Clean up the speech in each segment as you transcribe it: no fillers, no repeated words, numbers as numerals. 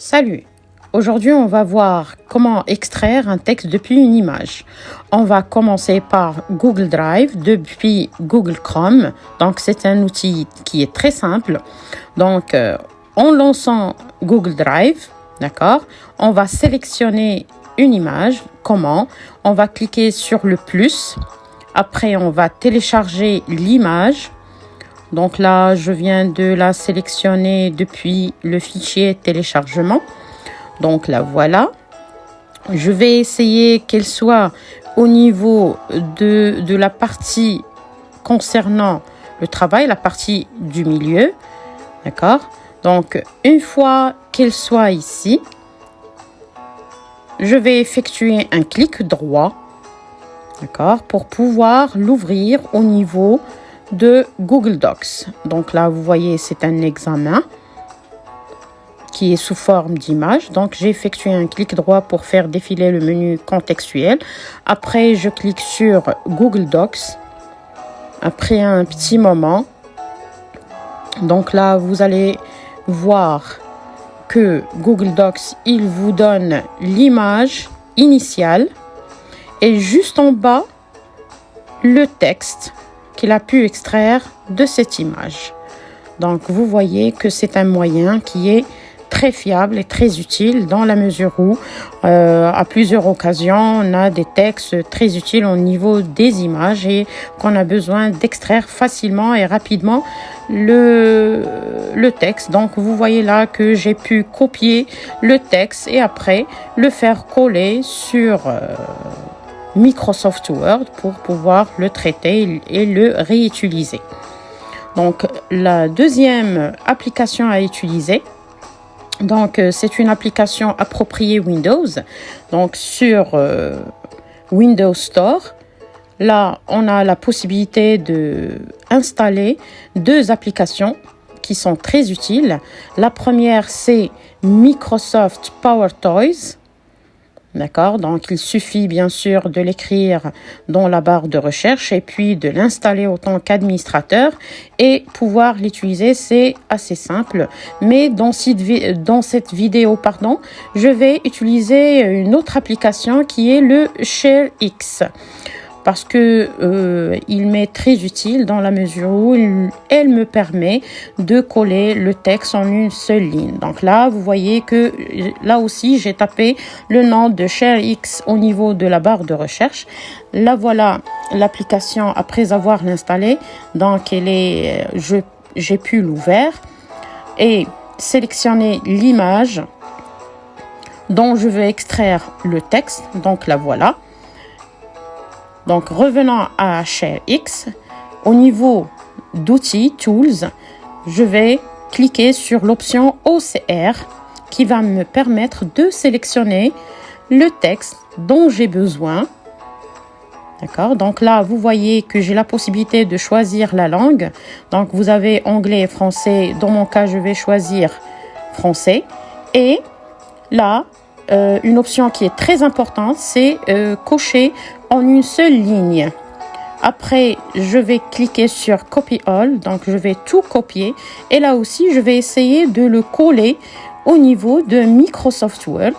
Salut! Aujourd'hui, on va voir comment extraire un texte depuis une image. On va commencer par Google Drive depuis Google Chrome. Donc, c'est un outil qui est très simple. Donc, en lançant Google Drive, d'accord, on va sélectionner une image. Comment? On va cliquer sur le plus. Après, on va télécharger l'image. Donc là, je viens de la sélectionner depuis le fichier téléchargement. Donc la voilà. Je vais essayer qu'elle soit au niveau de la partie concernant le travail, la partie du milieu. D'accord? Donc, une fois qu'elle soit ici, je vais effectuer un clic droit. D'accord? Pour pouvoir l'ouvrir au niveau de Google Docs. Donc là, vous voyez, c'est un examen qui est sous forme d'image. Donc, j'ai effectué un clic droit pour faire défiler le menu contextuel. Après, je clique sur Google Docs. Après un petit moment, donc là, vous allez voir que Google Docs, il vous donne l'image initiale et juste en bas, le texte qu'il a pu extraire de cette image. Donc, vous voyez que c'est un moyen qui est très fiable et très utile dans la mesure où, à plusieurs occasions, on a des textes très utiles au niveau des images et qu'on a besoin d'extraire facilement et rapidement le texte. Donc, vous voyez là que j'ai pu copier le texte et après le faire coller sur Microsoft Word pour pouvoir le traiter et le réutiliser. Donc, la deuxième application à utiliser, donc c'est une application appropriée Windows. Donc, sur Windows Store, là, on a la possibilité d'installer deux applications qui sont très utiles. La première, c'est Microsoft Power Toys. D'accord, donc il suffit bien sûr de l'écrire dans la barre de recherche et puis de l'installer en tant qu'administrateur et pouvoir l'utiliser, c'est assez simple. Mais dans cette vidéo, je vais utiliser une autre application qui est le ShareX. Parce que il m'est très utile dans la mesure où elle me permet de coller le texte en une seule ligne. Donc là, vous voyez que là aussi, j'ai tapé le nom de ShareX au niveau de la barre de recherche. Là, voilà l'application après avoir l'installée. Donc, j'ai pu l'ouvrir et sélectionner l'image dont je veux extraire le texte. Donc, la voilà. Donc, revenant à ShareX, au niveau d'outils, Tools, je vais cliquer sur l'option OCR qui va me permettre de sélectionner le texte dont j'ai besoin. D'accord? Donc là, vous voyez que j'ai la possibilité de choisir la langue. Donc, vous avez anglais et français. Dans mon cas, je vais choisir français. Et là, une option qui est très importante, c'est cocher en une seule ligne. Après, je vais cliquer sur Copy All, donc je vais tout copier. Et là aussi, je vais essayer de le coller au niveau de Microsoft Word.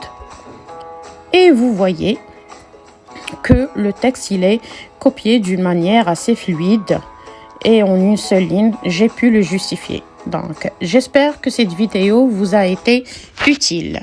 Et vous voyez que le texte, il est copié d'une manière assez fluide. Et en une seule ligne, j'ai pu le justifier. Donc, j'espère que cette vidéo vous a été utile.